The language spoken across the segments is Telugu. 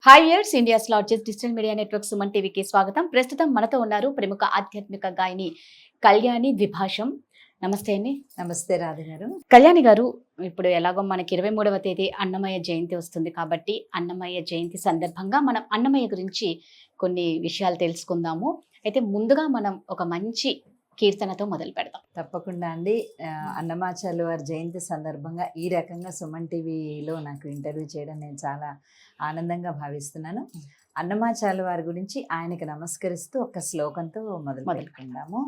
Hi years India's largest digital media network Suman టీవీకి స్వాగతం. ప్రస్తుతం మనతో ఉన్నారు ప్రముఖ ఆధ్యాత్మిక గాయని కళ్యాణి ద్విభాషం. నమస్తే అండి. నమస్తే రాధ గారు. కళ్యాణి గారు, ఇప్పుడు ఎలాగో మనకి 23వ తేదీ అన్నమయ్య జయంతి వస్తుంది కాబట్టి అన్నమయ్య జయంతి సందర్భంగా మనం అన్నమయ్య గురించి కొన్ని విషయాలు తెలుసుకుందాము. అయితే ముందుగా మనం ఒక మంచి కీర్తనతో మొదలు పెడదాం. తప్పకుండా అండి. అన్నమాచార్యుల వారి జయంతి సందర్భంగా ఈ రకంగా సుమన్ టీవీలో నాకు ఇంటర్వ్యూ చేయడం నేను చాలా ఆనందంగా భావిస్తున్నాను. అన్నమాచార్యుల వారి గురించి ఆయనకి నమస్కరిస్తూ ఒక శ్లోకంతో మొదలుకుందాము.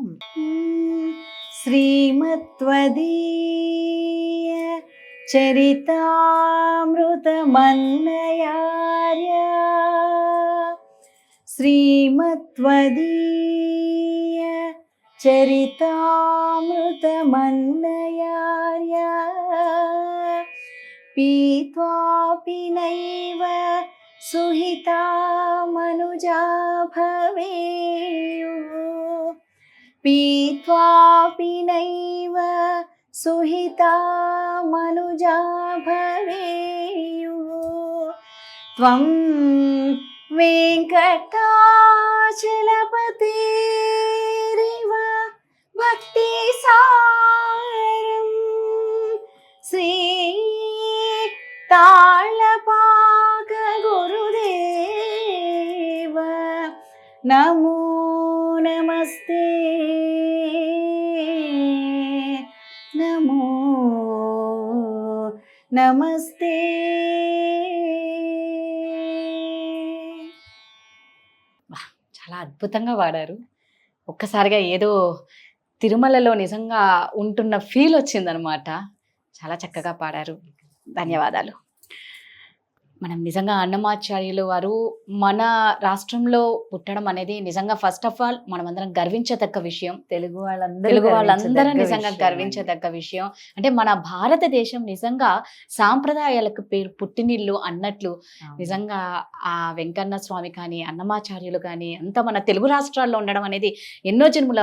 శ్రీమత్వదీయ చరితామృతమన్నయార్య శ్రీమత్వదీయ చరితామృతమన్నయార్య పీత్వాపి నైవ సుహితా మనుజా భవేయుః పీత్వాపి నైవ సుహితా మనుజా భవేయుః త్వం వెంకటాచలపతిరివ భక్తి సారం శ్రీ తాళపాక గురుదేవ నమో నమస్తే నమో నమస్తే. చాలా అద్భుతంగా పాడారు. ఒక్కసారిగా ఏదో తిరుమలలో నిజంగా ఉంటున్న ఫీల్ వచ్చిందనమాట. చాలా చక్కగా పాడారు. ధన్యవాదాలు. మనం నిజంగా అన్నమాచార్యులు వారు మన రాష్ట్రంలో పుట్టడం అనేది నిజంగా ఫస్ట్ ఆఫ్ ఆల్ మనమందరం గర్వించదగ్గ విషయం. తెలుగు వాళ్ళందరూ నిజంగా గర్వించదగ్గ విషయం. అంటే మన భారతదేశం నిజంగా సాంప్రదాయాలకు పేరు పుట్టినిల్లు అన్నట్లు నిజంగా ఆ వెంకన్న స్వామి కానీ అన్నమాచార్యులు కానీ అంతా మన తెలుగు రాష్ట్రాల్లో ఉండడం అనేది ఎన్నో జన్ముల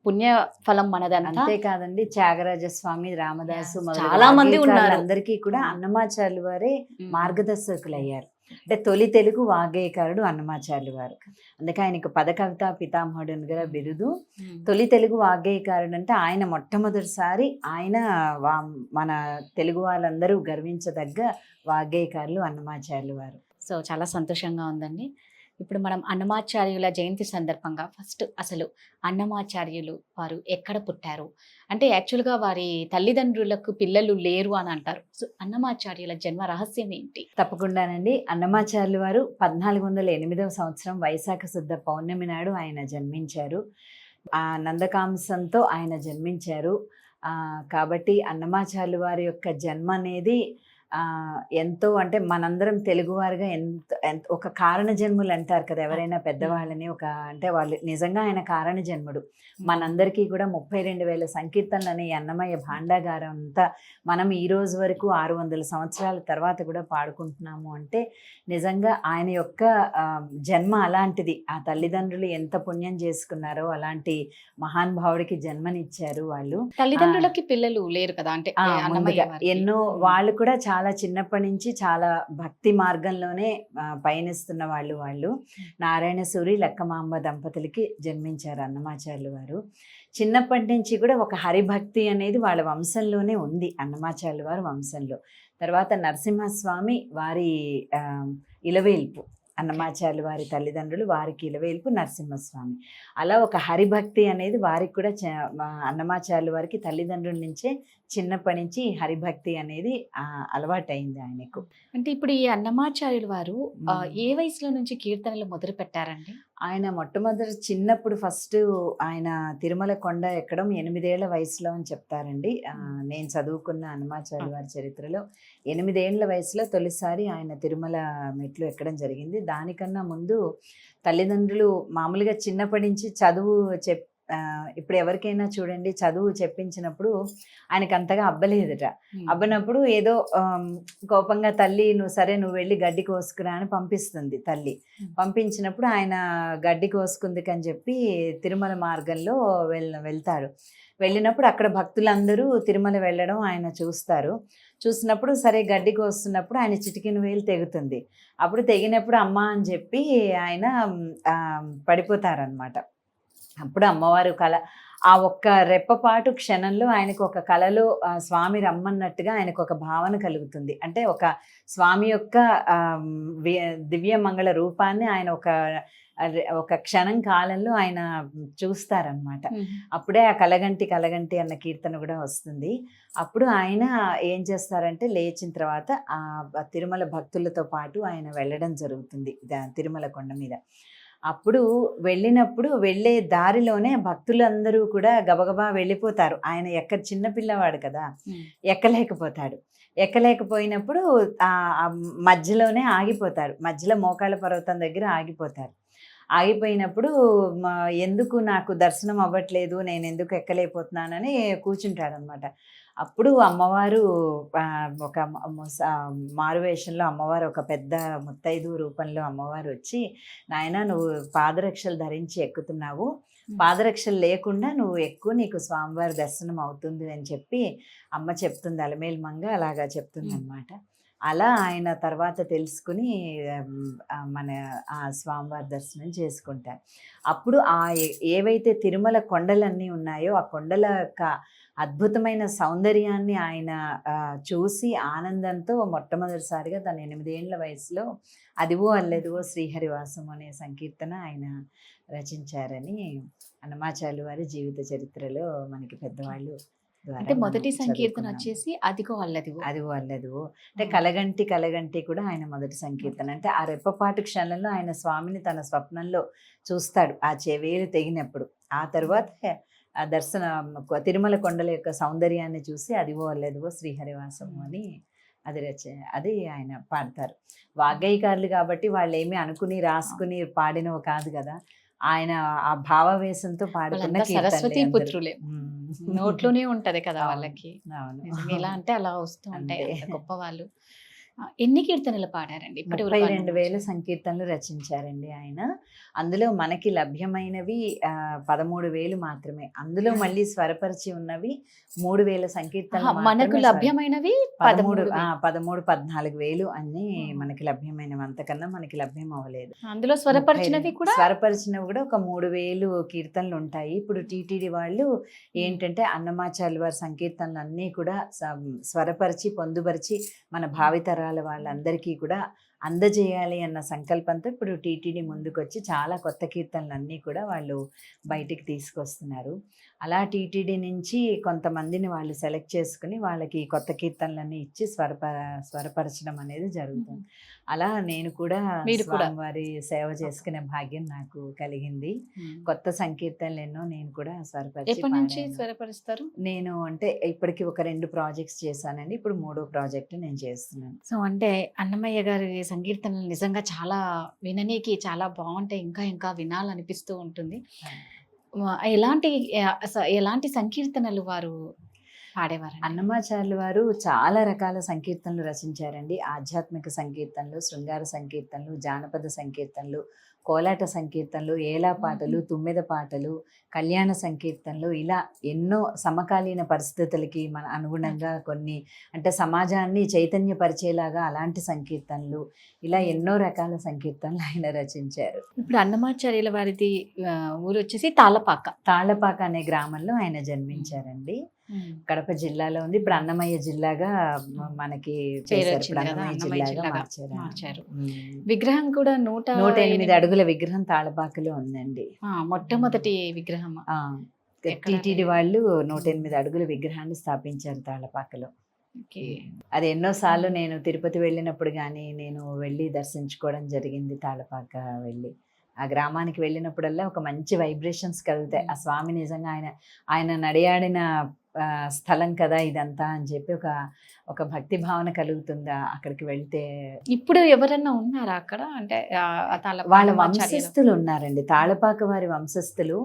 పుణ్య ఫలం మనదంతా. అంతేకాదండి, త్యాగరాజస్వామి, రామదాసు చాలా మంది ఉన్నారు. అందరికీ కూడా అన్నమాచార్యుల వారే మార్గదర్శకులు అయ్యారు. అంటే తొలి తెలుగు వాగ్గేయకారుడు అన్నమాచార్యుల వారు. అందుకే ఆయనకు పద కవిత పితామహుడు గల బిరుదు. తొలి తెలుగు వాగ్గేయకారుడు అంటే ఆయన మొట్టమొదటిసారి ఆయన మన తెలుగు వాళ్ళందరూ గర్వించదగ్గ వాగ్గేయకారులు అన్నమాచార్యుల వారు. సో చాలా సంతోషంగా ఉందండి. ఇప్పుడు మనం అన్నమాచార్యుల జయంతి సందర్భంగా ఫస్ట్ అసలు అన్నమాచార్యులు వారు ఎక్కడ పుట్టారు అంటే యాక్చువల్గా వారి తల్లిదండ్రులకు పిల్లలు లేరు అని అంటారు. సో అన్నమాచార్యుల జన్మ రహస్యం ఏంటి? తప్పకుండానండి. అన్నమాచార్యుల వారు 1408వ సంవత్సరం వైశాఖ శుద్ధ పౌర్ణమి నాడు ఆయన జన్మించారు. ఆ నందకాంశంతో ఆయన జన్మించారు. కాబట్టి అన్నమాచార్యుల వారి యొక్క జన్మ అనేది ఎంతో, అంటే మనందరం తెలుగువారుగా ఎంత ఒక కారణ జన్ములు అంటారు కదా ఎవరైనా పెద్దవాళ్ళని. అంటే వాళ్ళు నిజంగా ఆయన కారణ జన్ముడు. మనందరికీ కూడా 32,000 సంకీర్తనలు అనే అన్నమయ్య భాండాగారం అంతా మనం ఈ రోజు వరకు 600 సంవత్సరాల తర్వాత కూడా పాడుకుంటున్నాము అంటే నిజంగా ఆయన యొక్క జన్మ అలాంటిది. ఆ తల్లిదండ్రులు ఎంత పుణ్యం చేసుకున్నారో అలాంటి మహానుభావుడికి జన్మనిచ్చారు వాళ్ళు. తల్లిదండ్రులకి పిల్లలు లేరు కదా, అంటే ఎన్నో వాళ్ళు కూడా చాలా చిన్నప్పటి నుంచి చాలా భక్తి మార్గంలోనే పయనిస్తున్న వాళ్ళు నారాయణ సూరి లక్కమాంబ దంపతులకి జన్మించారు అన్నమాచార్యుల వారు. చిన్నప్పటి నుంచి కూడా ఒక హరిభక్తి అనేది వాళ్ళ వంశంలోనే ఉంది, అన్నమాచార్యుల వారి వంశంలో. తర్వాత నరసింహస్వామి వారి ఇలవేల్పు, అన్నమాచార్యుల వారి తల్లిదండ్రులు వారికి ఇలవేల్పు నరసింహస్వామి. అలా ఒక హరిభక్తి అనేది వారికి కూడా అన్నమాచార్యుల వారికి తల్లిదండ్రుల నుంచే చిన్నప్పటి నుంచి హరిభక్తి అనేది అలవాటైంది ఆయనకు. అంటే ఇప్పుడు ఈ అన్నమాచార్యుల వారు ఏ వయసులో నుంచి కీర్తనలు మొదలు పెట్టారండి? ఆయన మొట్టమొదటి చిన్నప్పుడు ఫస్ట్ ఆయన తిరుమల కొండ ఎక్కడం 8 ఏళ్ల వయసులో అని చెప్తారండి. నేను చదువుకున్న అన్నమాచార్యుల వారి చరిత్రలో 8 ఏళ్ల వయసులో తొలిసారి ఆయన తిరుమల మెట్లు ఎక్కడం జరిగింది. దానికన్నా ముందు తల్లిదండ్రులు మామూలుగా చిన్నప్పటి నుంచి చదువు ఇప్పుడు ఎవరికైనా చూడండి, చదువు చెప్పించినప్పుడు ఆయనకు అంతగా అబ్బలేదుట. అబ్బనప్పుడు ఏదో కోపంగా తల్లి నువ్వు వెళ్ళి గడ్డి కోసుకురా అని పంపిస్తుంది తల్లి. పంపించినప్పుడు ఆయన గడ్డి కోసుకుందికని చెప్పి తిరుమల మార్గంలో వెళ్తాడు. వెళ్ళినప్పుడు అక్కడ భక్తులందరూ తిరుమల వెళ్ళడం ఆయన చూస్తారు. చూసినప్పుడు సరే గడ్డికి వస్తున్నప్పుడు ఆయన చిటికిన వేలు తెగుతుంది. అప్పుడు తెగినప్పుడు అమ్మ అని చెప్పి ఆయన పడిపోతారనమాట. అప్పుడు అమ్మవారు ఆ ఒక్క రెప్పపాటు క్షణంలో ఆయనకు ఒక కలలో స్వామి రమ్మన్నట్టుగా ఆయనకు ఒక భావన కలుగుతుంది. అంటే ఒక స్వామి యొక్క దివ్య మంగళ రూపాన్ని ఆయన ఒక క్షణం కాలంలో ఆయన చూస్తారనమాట. అప్పుడే ఆ కలగంటి అన్న కీర్తన కూడా వస్తుంది. అప్పుడు ఆయన ఏం చేస్తారంటే లేచిన తర్వాత ఆ తిరుమల భక్తులతో పాటు ఆయన వెళ్ళడం జరుగుతుంది తిరుమల కొండ మీద. అప్పుడు వెళ్ళినప్పుడు వెళ్ళే దారిలోనే భక్తులందరూ కూడా గబగబా వెళ్ళిపోతారు. ఆయన చిన్నపిల్లవాడు కదా, ఎక్కలేకపోయినప్పుడు మధ్యలోనే ఆగిపోతారు. మధ్యలో మోకాళ్ళ పర్వతం దగ్గర ఆగిపోయినప్పుడు ఎందుకు నాకు దర్శనం అవ్వట్లేదు, నేను ఎందుకు ఎక్కలేకపోతున్నానని కూర్చుంటాడనమాట. అప్పుడు అమ్మవారు ఒక మారువేషంలో అమ్మవారు ఒక పెద్ద ముత్తైదు రూపంలో అమ్మవారు వచ్చి, నాయన నువ్వు పాదరక్షలు ధరించి ఎక్కుతున్నావు, పాదరక్షలు లేకుండా నువ్వు ఎక్కువ నీకు స్వామివారి దర్శనం అవుతుంది అని చెప్పి అమ్మ చెప్తుంది. అలమేలు మంగ అలాగా చెప్తుంది అనమాట. అలా ఆయన తర్వాత తెలుసుకుని మన ఆ స్వామివారి దర్శనం చేసుకుంటారు. అప్పుడు ఏవైతే తిరుమల కొండలన్నీ ఉన్నాయో ఆ కొండల యొక్క అద్భుతమైన సౌందర్యాన్ని ఆయన చూసి ఆనందంతో మొట్టమొదటిసారిగా తన 8 ఏళ్ల వయసులో అదివో అల్లెదివో శ్రీహరివాసం అనే సంకీర్తన ఆయన రచించారని అన్నమాచార్యుల వారి జీవిత చరిత్రలో మనకి పెద్దవాళ్ళు అంటే మొదటి సంకీర్తన వచ్చేసి అదిగో అల్లదివో అంటే కలగంటి కూడా ఆయన మొదటి సంకీర్తన. అంటే ఆ రెప్పపాటు క్షణంలో ఆయన స్వామిని తన స్వప్నంలో చూస్తాడు ఆ చెవేలు తెగినప్పుడు. ఆ తర్వాత ఆ తిరుమల కొండల యొక్క సౌందర్యాన్ని చూసి అదివో అల్లదివో శ్రీహరివాసము అని అది ఆయన పాడతారు. వాగ్గేయకారులు కాబట్టి వాళ్ళు ఏమి అనుకుని రాసుకుని పాడినవి కాదు కదా, ఆయన ఆ భావవేశంతో పాడుతున్న సరస్వతి పుత్రులే, నోట్లోనే ఉంటది కదా వాళ్ళకి. ఎలా అంటే అలా వస్తూ ఉంటాయి గొప్ప వాళ్ళు. ఎన్ని కీర్తనలు పాడారండి? 32,000 సంకీర్తనలు రచించారండి ఆయన. అందులో మనకి లభ్యమైనవి 13,000 మాత్రమే. అందులో మళ్ళీ స్వరపరిచి ఉన్నవి 3,000 సంకీర్తనలు. మనకు లభ్యమైనవి 14,000 అన్ని మనకి లభ్యమైనవి. అంతకన్నా మనకి లభ్యం అవ్వలేదు. అందులో స్వరపరిచినవి కూడా ఒక 3,000 కీర్తనలు ఉంటాయి. ఇప్పుడు టీటీడీ వాళ్ళు ఏంటంటే అన్నమాచార్యుల వారి సంకీర్తనలు అన్నీ కూడా స్వరపరిచి పొందుపరిచి మన భావితరాల వాళ్ళందరికీ కూడా అందజేయాలి అన్న సంకల్పంతో ఇప్పుడు టీటీడీ ముందుకొచ్చి చాలా కొత్త కీర్తనలన్నీ కూడా వాళ్ళు బయటికి తీసుకొస్తున్నారు. అలా టీటీడీ నుంచి కొంతమందిని వాళ్ళు సెలెక్ట్ చేసుకుని వాళ్ళకి కొత్త కీర్తనలన్నీ ఇచ్చి స్వరపరచడం అనేది జరుగుతుంది. అలా నేను కూడా వారి సేవ చేసుకునే భాగ్యం నాకు కలిగింది. కొత్త సంకీర్తనలు ఎన్నో నేను కూడా స్వరపరుస్తారు. నేను అంటే ఇప్పటికి ఒక 2 ప్రాజెక్ట్స్ చేశానండి. ఇప్పుడు 3వ ప్రాజెక్ట్ నేను చేస్తున్నాను. సో అంటే అన్నమయ్య గారి సంకీర్తనలు నిజంగా చాలా విననీకి చాలా బాగుంటాయి. ఇంకా వినాలనిపిస్తూ ఉంటుంది. ఎలాంటి సంకీర్తనలు వారు పాడేవారు? అన్నమాచార్యుల వారు చాలా రకాల సంకీర్తనలు రచించారండి. ఆధ్యాత్మిక సంకీర్తనలు, శృంగార సంకీర్తనలు, జానపద సంకీర్తనలు, కోలాట సంకీర్తనలు, ఏలా పాటలు, తుమ్మెద పాటలు, కళ్యాణ సంకీర్తనలు, ఇలా ఎన్నో సమకాలీన పరిస్థితులకి మన అనుగుణంగా కొన్ని అంటే సమాజాన్ని చైతన్యపరిచేలాగా అలాంటి సంకీర్తనలు, ఇలా ఎన్నో రకాల సంకీర్తనలు ఆయన రచించారు. ఇప్పుడు అన్నమాచార్యుల వారిది ఊరు వచ్చేసి తాళ్ళపాక అనే గ్రామంలో ఆయన జన్మించారండి. కడప జిల్లాలో ఉంది. ఇప్పుడు అన్నమయ్య జిల్లాగా మనకి మార్చారు. విగ్రహం కూడా 108 అడుగుల విగ్రహం తాళపాకలో ఉందండి. మొట్టమొదటి విగ్రహం. టీటీడీ వాళ్ళు 108 అడుగుల విగ్రహాన్ని స్థాపించారు తాళపాకలో. అది ఎన్నోసార్లు నేను తిరుపతి వెళ్ళినప్పుడు కానీ నేను వెళ్ళి దర్శించుకోవడం జరిగింది. తాళపాక వెళ్ళి ఆ గ్రామానికి వెళ్ళినప్పుడల్లా ఒక మంచి వైబ్రేషన్స్ కలుగుతాయి. ఆ స్వామి నిజంగా ఆయన నడియాడిన స్థలం కదా ఇదంతా అని చెప్పి ఒక భక్తి భావన కలుగుతుందా అక్కడికి వెళ్తే. ఇప్పుడు ఎవరన్నా ఉన్నారా అక్కడ అంటే వాళ్ళ వంశస్థులు ఉన్నారండి, తాళపాక వారి వంశస్థులు.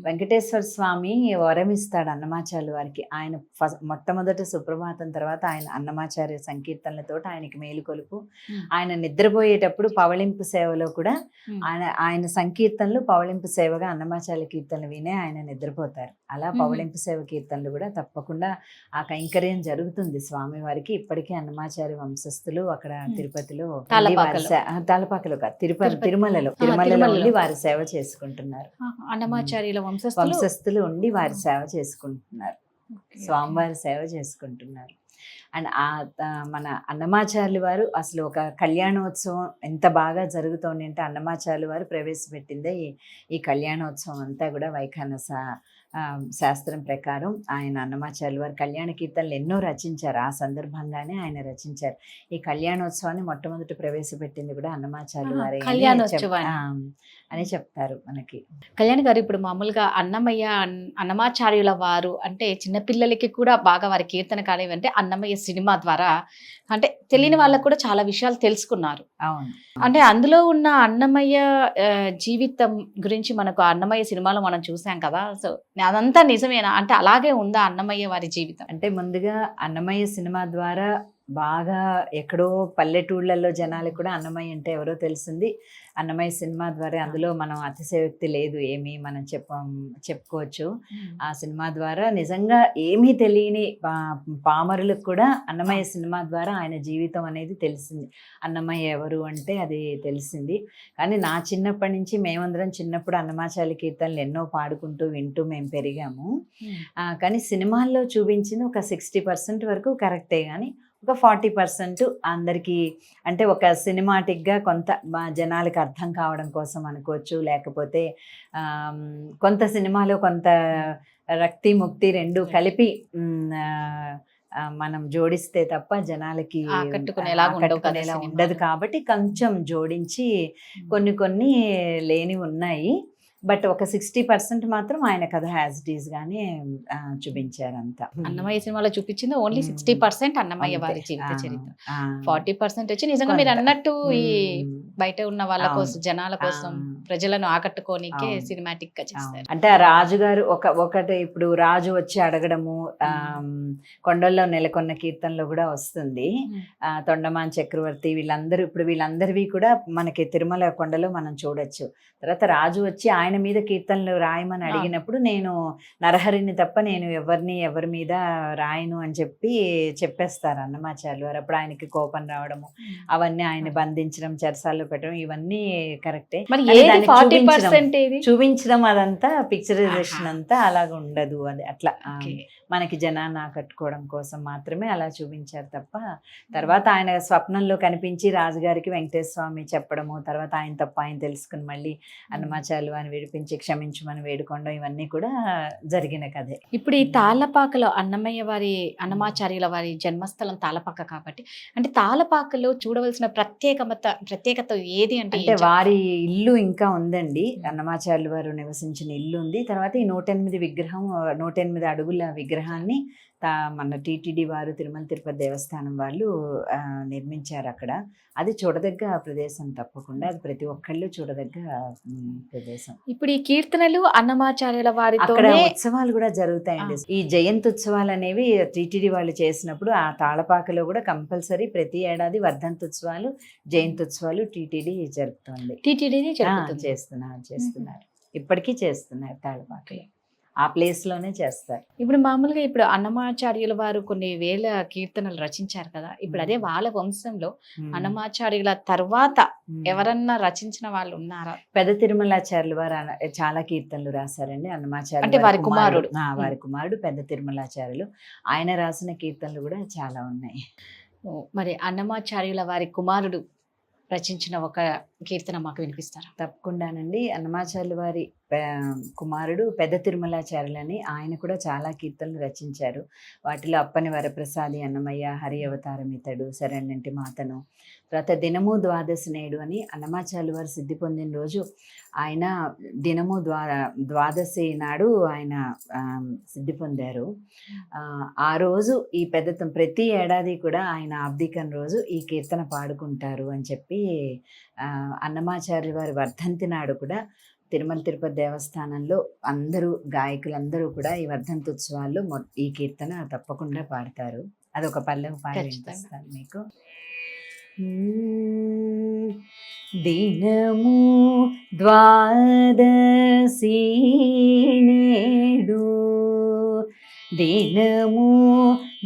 వెంకటేశ్వర స్వామి వరమిస్తాడు అన్నమాచార్యుల వారికి. ఆయన మొట్టమొదట సుప్రభాతం తర్వాత ఆయన అన్నమాచార్య సంకీర్తనలతో ఆయనకి మేలుకొలుపు. ఆయన నిద్రపోయేటప్పుడు పవళింపు సేవలో కూడా ఆయన సంకీర్తనలు పవళింపు సేవగా అన్నమాచార్య కీర్తనలు వినే ఆయన నిద్రపోతారు. అలా పవళింపు సేవ కీర్తనలు కూడా తప్పకుండా ఆ కైంకర్యం జరుగుతుంది స్వామి వారికి. ఇప్పటికీ అన్నమాచార్య వంశస్థులు అక్కడ తిరుపతిలో తాళపాకలో కాదు తిరుమలలో ఉండి వారి సేవ చేసుకుంటున్నారు. అన్నమాచార్యుల వంశస్థులు ఉండి వారి సేవ చేసుకుంటున్నారు, స్వామివారి సేవ చేసుకుంటున్నారు. అండ్ మన అన్నమాచార్యులు వారు అసలు ఒక కళ్యాణోత్సవం ఎంత బాగా జరుగుతోంది అంటే అన్నమాచార్యులు వారు ప్రవేశపెట్టిందే ఈ కళ్యాణోత్సవం అంతా కూడా వైఖానస శాస్త్రం ప్రకారం. ఆయన అన్నమాచార్యులు వారు కళ్యాణ కీర్తనలు ఎన్నో రచించారు, ఆ సందర్భంగానే ఆయన రచించారు. ఈ కళ్యాణోత్సవాన్ని మొట్టమొదటి ప్రవేశపెట్టింది కూడా అన్నమాచార్యులు వారే అని చెప్తారు మనకి. కళ్యాణ్ గారు, ఇప్పుడు మామూలుగా అన్నమాచార్యుల వారు అంటే చిన్నపిల్లలకి కూడా బాగా వారి కీర్తన కానివంటే అన్నమయ్య సినిమా ద్వారా అంటే తెలియని వాళ్ళకు కూడా చాలా విషయాలు తెలుసుకున్నారు. అవును, అంటే అందులో ఉన్న అన్నమయ్య జీవితం గురించి మనకు అన్నమయ్య సినిమాలో మనం చూసాం కదా, సో అదంతా నిజమేనా అంటే అలాగే ఉందా అన్నమయ్య వారి జీవితం? అంటే ముందుగా అన్నమయ్య సినిమా ద్వారా బాగా ఎక్కడో పల్లెటూళ్ళల్లో జనాలకు కూడా అన్నమయ్య అంటే ఎవరో తెలిసింది అన్నమయ్య సినిమా ద్వారా. అందులో మనం అతిశయోక్తి లేదు, ఏమీ మనం చెప్పుకోవచ్చు. ఆ సినిమా ద్వారా నిజంగా ఏమీ తెలియని పామరులకు కూడా అన్నమయ్య సినిమా ద్వారా ఆయన జీవితం అనేది తెలిసింది. అన్నమయ్య ఎవరు అంటే అది తెలిసింది. కానీ నా చిన్నప్పటి నుంచి మేమందరం చిన్నప్పుడు అన్నమాచార్య కీర్తనలు ఎన్నో పాడుకుంటూ వింటూ మేము పెరిగాము. కానీ సినిమాల్లో చూపించింది ఒక 60% వరకు కరెక్టే, కానీ ఒక 40% అందరికీ అంటే ఒక సినిమాటిక్గా కొంత జనాలకి అర్థం కావడం కోసం అనుకోవచ్చు, లేకపోతే కొంత సినిమాలో కొంత రక్తి ముక్తి రెండు కలిపి మనం జోడిస్తే తప్ప జనాలకి ఆకట్టుకునేలా ఉండదు. కాబట్టి కొంచెం జోడించి కొన్ని లేని ఉన్నాయి. బట్ ఒక 60% మాత్రం ఆయన కథ యాజ్ ఇట్ ఈస్ గానే చూపించారు. అంతా అన్నమయ్య సినిమాలో చూపించింది ఓన్లీ 60% అన్నమయ్య వారి జీవిత చరిత్ర. 40% వచ్చి నిజంగా మీరు అన్నట్టు ఈ బయట ఉన్న వాళ్ళ కోసం, జనాల కోసం, ప్రజలను ఆకట్టుకోనికే సినిమాటిక్ గా చేస్తారు. అంటే ఆ రాజుగారు ఒకటి ఇప్పుడు రాజు వచ్చి అడగడము కొండల్లో నెలకొన్న కీర్తనలో కూడా వస్తుంది. తొండమాన్ చక్రవర్తి వీళ్ళందరివి కూడా మనకి తిరుమల కొండలో మనం చూడొచ్చు. తర్వాత రాజు వచ్చి ఆయన మీద కీర్తనలు రాయమని అడిగినప్పుడు నేను నరహరిని తప్ప నేను ఎవరి మీద రాయను అని చెప్పేస్తారు అన్నమాచార్యులు వారు. అప్పుడు ఆయనకి కోపం రావడము, అవన్నీ ఆయన బంధించడం, చెరసాల్లో పెట్టడం, ఇవన్నీ కరెక్టే. చూపించడం అదంతా పిక్చరైజేషన్ అంతా అలాగ ఉండదు. అది అట్లా మనకి జనాన్ని ఆకట్టుకోవడం కోసం మాత్రమే అలా చూపించారు తప్ప తర్వాత ఆయన స్వప్నంలో కనిపించి రాజుగారికి వెంకటేశ్వర స్వామి చెప్పడము, తర్వాత ఆయన తప్ప ఆయన తెలుసుకుని మళ్ళీ అన్నమాచార్యులు అని విడిపించి క్షమించమని వేడుకోవడం, ఇవన్నీ కూడా జరిగిన కథే. ఇప్పుడు ఈ తాళ్ళపాకలో అన్నమాచార్యుల వారి జన్మస్థలం తాళ్ళపాక కాబట్టి అంటే తాళ్ళపాకలో చూడవలసిన ప్రత్యేకత ఏది అంటే వారి ఇల్లు ఇంకా ఉందండి. అన్నమాచార్యుల వారు నివసించిన ఇల్లు ఉంది. తర్వాత ఈ 108 అడుగుల విగ్రహాన్ని మన టీటీడీ వారు తిరుమల తిరుపతి దేవస్థానం వాళ్ళు నిర్మించారు అక్కడ. అది చూడదగ్గ ప్రదేశం, తప్పకుండా అది ప్రతి ఒక్కళ్ళు చూడదగ్గ ప్రదేశం. ఇప్పుడు ఈ కీర్తనలు అన్నమాచార్యుల వారి అక్కడ ఉత్సవాలు కూడా జరుగుతాయండి. ఈ జయంతి ఉత్సవాలు అనేవి టీటీడీ వాళ్ళు చేసినప్పుడు ఆ తాళపాకలో కూడా కంపల్సరీ ప్రతి ఏడాది వర్ధంతోత్సవాలు, జయంతోత్సవాలు టీటీడీ జరుపుతుంది. చేస్తున్నారు ఇప్పటికీ చేస్తున్నారు. తాళపాకలో ఆ ప్లేస్ లోనే చేస్తారు. ఇప్పుడు మామూలుగా ఇప్పుడు అన్నమాచార్యుల వారు కొన్ని వేల కీర్తనలు రచించారు కదా, ఇప్పుడు అదే వాళ్ళ వంశంలో అన్నమాచార్యుల తర్వాత ఎవరన్నా రచించిన వాళ్ళు ఉన్నారా? పెద్ద తిరుమలాచార్యుల వారు చాలా కీర్తనలు రాశారండి. అన్నమాచార్యులు అంటే వారి కుమారుడు పెద్ద తిరుమలాచార్యులు, ఆయన రాసిన కీర్తనలు కూడా చాలా ఉన్నాయి. మరి అన్నమాచార్యుల వారి కుమారుడు రచించిన ఒక కీర్తన మాకు వినిపిస్తారా? తప్పకుండానండి. అన్నమాచార్యుల వారి కుమారుడు పెద్ద తిరుమలాచార్యులని ఆయన కూడా చాలా కీర్తనలు రచించారు. వాటిలో అప్పని వరప్రసాది అన్నమయ్య, హరి అవతారం ఇతడు, శరణంటి మాతను, తర్వాత దినము ద్వాదశి నేడు అని అన్నమాచార్యులు వారు సిద్ధి పొందిన రోజు ఆయన దినము ద్వాదశి నాడు ఆయన సిద్ధి పొందారు. ఆ రోజు ఈ ప్రతి ఏడాది కూడా ఆయన ఆబ్దికం రోజు ఈ కీర్తన పాడుకుంటారు అని చెప్పి అన్నమాచార్యులు వారి వర్ధంతి నాడు కూడా తిరుమల తిరుపతి దేవస్థానంలో గాయకులందరూ కూడా ఈ వర్ధంతి ఉత్సవాల్లో ఈ కీర్తన తప్పకుండా పాడతారు. అదొక పల్లవి పాడి వినిపిస్తాను మీకు. దినము ద్వాదశి నేడు, దినము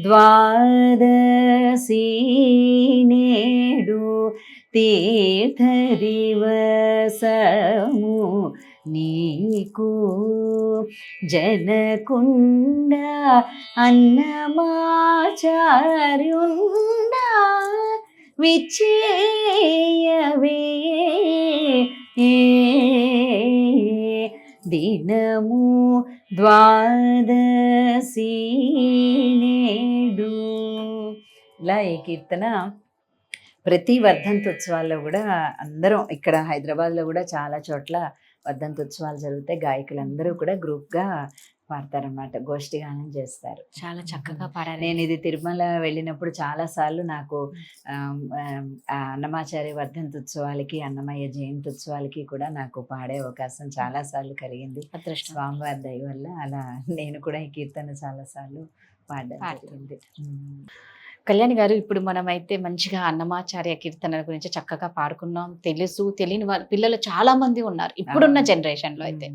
ద్వాదశి నేడు, తీర్థ దివసము నీకు, జనకుండ అన్నమాచార్యుండ విచ్చేయవే, దినము ద్వాదశి నేడు. ఇలా ఈ కీర్తన ప్రతి వర్ధంతి ఉత్సవాల్లో కూడా అందరం ఇక్కడ హైదరాబాద్లో కూడా చాలా చోట్ల వర్ధంతి ఉత్సవాలు జరుగుతాయి. గాయకులందరూ కూడా గ్రూప్గా పాడతారన్నమాట, గోష్ఠి గానం చేస్తారు. చాలా చక్కగా పాడారు. నేను ఇది తిరుమల వెళ్ళినప్పుడు చాలాసార్లు నాకు అన్నమాచార్య వర్ధంతి ఉత్సవాలకి, అన్నమయ్య జయంతి ఉత్సవాలకి కూడా నాకు పాడే అవకాశం చాలాసార్లు కలిగింది. స్వామివారి దయ వల్ల అలా నేను కూడా ఈ కీర్తన చాలాసార్లు పాడడం జరిగింది. కళ్యాణి గారు, ఇప్పుడు మనమైతే మంచిగా అన్నమాచార్య కీర్తనల గురించి చక్కగా పాడుకున్నాం. తెలియని పిల్లలు చాలా మంది ఉన్నారు ఇప్పుడున్న జనరేషన్లో. అయితే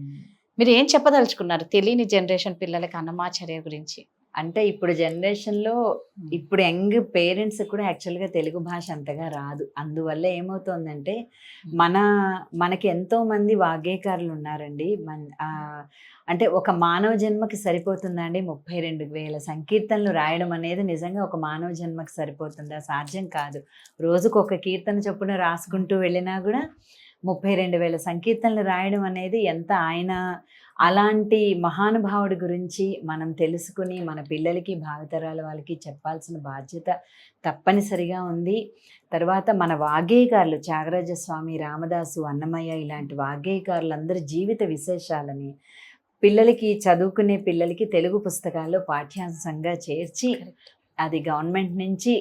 మీరు ఏం చెప్పదలుచుకున్నారు తెలియని జనరేషన్ పిల్లలకి అన్నమాచార్య గురించి? అంటే ఇప్పుడు జనరేషన్లో ఇప్పుడు యంగ్ పేరెంట్స్ కూడా యాక్చువల్గా తెలుగు భాష అంతగా రాదు. అందువల్ల ఏమవుతుందంటే మనకి ఎంతో మంది వాగ్గేయకారులు ఉన్నారండి. అంటే ఒక మానవ జన్మకి సరిపోతుందా అండి 32,000 సంకీర్తనలు రాయడం అనేది? నిజంగా ఒక మానవ జన్మకి సరిపోతుందా? సాధ్యం కాదు. రోజుకు ఒక కీర్తన చొప్పున రాసుకుంటూ వెళ్ళినా కూడా 32,000 సంకీర్తనలు రాయడం అనేది ఎంత ఆయన అలాంటి మహానుభావుడి గురించి మనం తెలుసుకుని మన పిల్లలకి, భావితరాల వాళ్ళకి చెప్పాల్సిన బాధ్యత తప్పనిసరిగా ఉంది. తర్వాత మన వాగ్గేయకారులు త్యాగరాజస్వామి, రామదాసు, అన్నమయ్య ఇలాంటి వాగ్గేయకారులందరి జీవిత విశేషాలని పిల్లలకి, చదువుకునే పిల్లలకి తెలుగు పుస్తకాల్లో పాఠ్యాంశంగా చేర్చి అది గవర్నమెంట్ నుంచి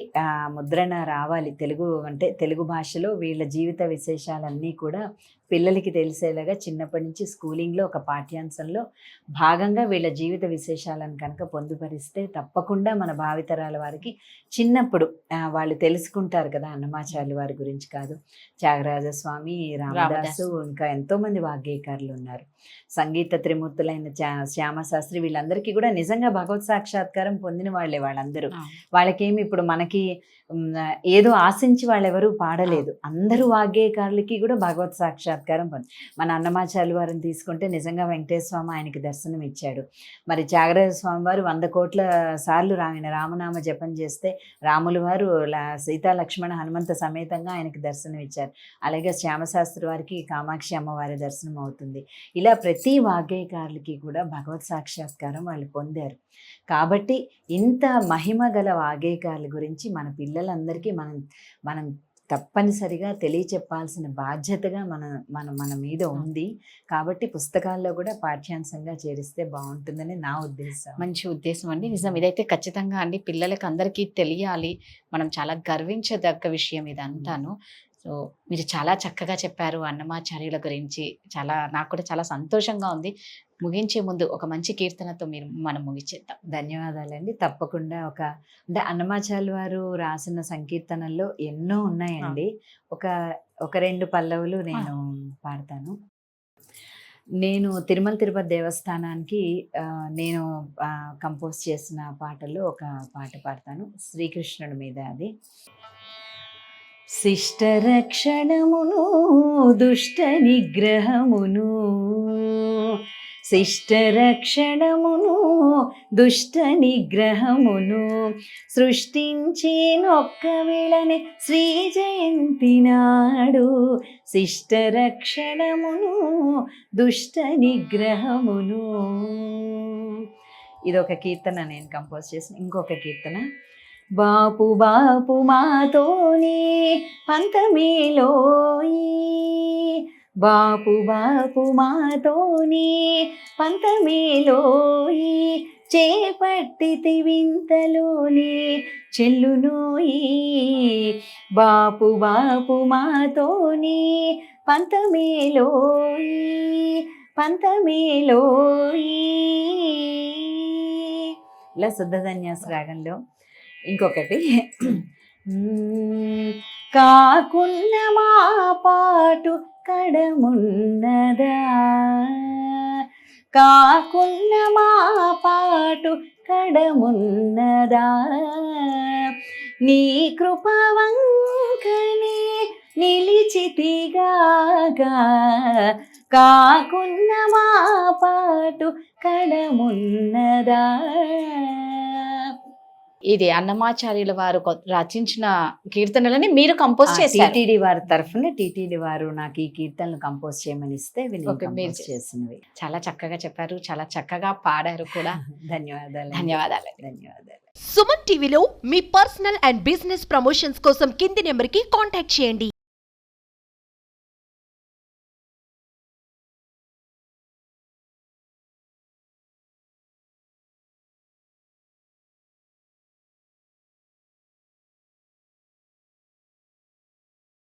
ముద్రణ రావాలి. తెలుగు భాషలో వీళ్ళ జీవిత విశేషాలన్నీ కూడా పిల్లలకి తెలిసేలాగా చిన్నప్పటి నుంచి స్కూలింగ్లో ఒక పాఠ్యాంశంలో భాగంగా వీళ్ళ జీవిత విశేషాలను కనుక పొందుపరిస్తే తప్పకుండా మన భావితరాల వారికి చిన్నప్పుడు వాళ్ళు తెలుసుకుంటారు కదా. అన్నమాచార్యుల వారి గురించి కాదు, త్యాగరాజస్వామి, రామదాసు, ఇంకా ఎంతోమంది వాగ్గేయకారులు ఉన్నారు. సంగీత త్రిమూర్తులైన శ్యామశాస్త్రి, వీళ్ళందరికీ కూడా నిజంగా భగవత్ సాక్షాత్కారం పొందిన వాళ్ళే వాళ్ళందరూ. వాళ్ళకేమి ఇప్పుడు మనకి ఏదో ఆశించి వాళ్ళెవరూ పాడలేదు. అందరూ వాగ్గేయకారులకి కూడా భగవత్ సాక్షాత్కారం మన అన్నమాచార్యుల వారిని తీసుకుంటే నిజంగా వెంకటేశ్వర స్వామి ఆయనకి దర్శనం ఇచ్చాడు. మరి త్యాగరాజ స్వామి వారు 100 కోట్ల సార్లు ఆయన రామనామ జపం చేస్తే రాములు వారు సీతా లక్ష్మణ హనుమంత సమేతంగా ఆయనకి దర్శనం ఇచ్చారు. అలాగే శ్యామశాస్త్రి వారికి కామాక్షి అమ్మవారి దర్శనం అవుతుంది. ఇలా ప్రతి వాగ్గేయకారులకి కూడా భగవత్ సాక్షాత్కారం వాళ్ళు పొందారు. కాబట్టి ఇంత మహిమ గల వాగ్గేయకారుల గురించి మన పిల్లలందరికీ మనం తప్పనిసరిగా తెలియచెప్పాల్సిన బాధ్యతగా మన మీద ఉంది. కాబట్టి పుస్తకాల్లో కూడా పాఠ్యాంశంగా చేరిస్తే బాగుంటుందని నా ఉద్దేశం. మంచి ఉద్దేశం అండి. నిజం, ఇదైతే ఖచ్చితంగా అండి పిల్లలకి అందరికీ తెలియాలి. మనం చాలా గర్వించదగ్గ విషయం ఇదంతాను. సో మీరు చాలా చక్కగా చెప్పారు అన్నమాచార్యుల గురించి. నాకు కూడా చాలా సంతోషంగా ఉంది. ముగించే ముందు ఒక మంచి కీర్తనతో మనం ముగించేద్దాం. ధన్యవాదాలండి. తప్పకుండా అంటే అన్నమాచార్యుల వారు రాసిన సంకీర్తనల్లో ఎన్నో ఉన్నాయండి. ఒక 2 పల్లవులు నేను పాడతాను. నేను తిరుమల తిరుపతి దేవస్థానానికి నేను కంపోజ్ చేసిన పాటల్లో ఒక పాట పాడతాను, శ్రీకృష్ణుడి మీద. అది శిష్టరక్షణమును దుష్ట నిగ్రహమును శిష్ట రక్షణమును దుష్ట నిగ్రహమును సృష్టించేనొక్క వేళనే శ్రీ జయంతి నాడు శిష్ట రక్షణమును దుష్ట నిగ్రహమును. ఇదొక కీర్తన నేను కంపోజ్ చేసిన. ఇంకొక కీర్తన, బాపు బాపు మాతోనే పంతమేలోయి, బాపు బాపు మాతోనే పంతమేలోయి, చేపట్టితి వింతలోనే చెల్లునోయి, బాపు బాపు మాతోనే పంతమేలోయి, పంతమేలోయి. ఇలా శుద్ధధన్యాస రాగంలో ఇంకొకటి, కాకున్న మా పాటు కడమున్నదా, కాకున్న మా పాటు కడమున్నదా, నీ కృపవంకనే నిలిచితిగాగా, కాకున్న మా పాటు కడమున్నదా. ఇది అన్నమాచార్యుల వారు రచించిన కీర్తనలని మీరు కంపోజ్ చేశారు. టీటీడీ వారి తరఫున టీటీడీ వారు నాకు ఈ కీర్తనలు కంపోజ్ చేయమని ఇస్తే ఓకే, మీరు కంపోజ్ చేసినవి. చాలా చక్కగా చెప్పారు, చాలా చక్కగా పాడారు కూడా. ధన్యవాదాలు. ధన్యవాదాలు. ధన్యవాదాలు. సుమన్ టీవీలో మీ పర్సనల్ అండ్ బిజినెస్ ప్రమోషన్స్ కోసం కింది నెంబర్కి కాంటాక్ట్ చేయండి.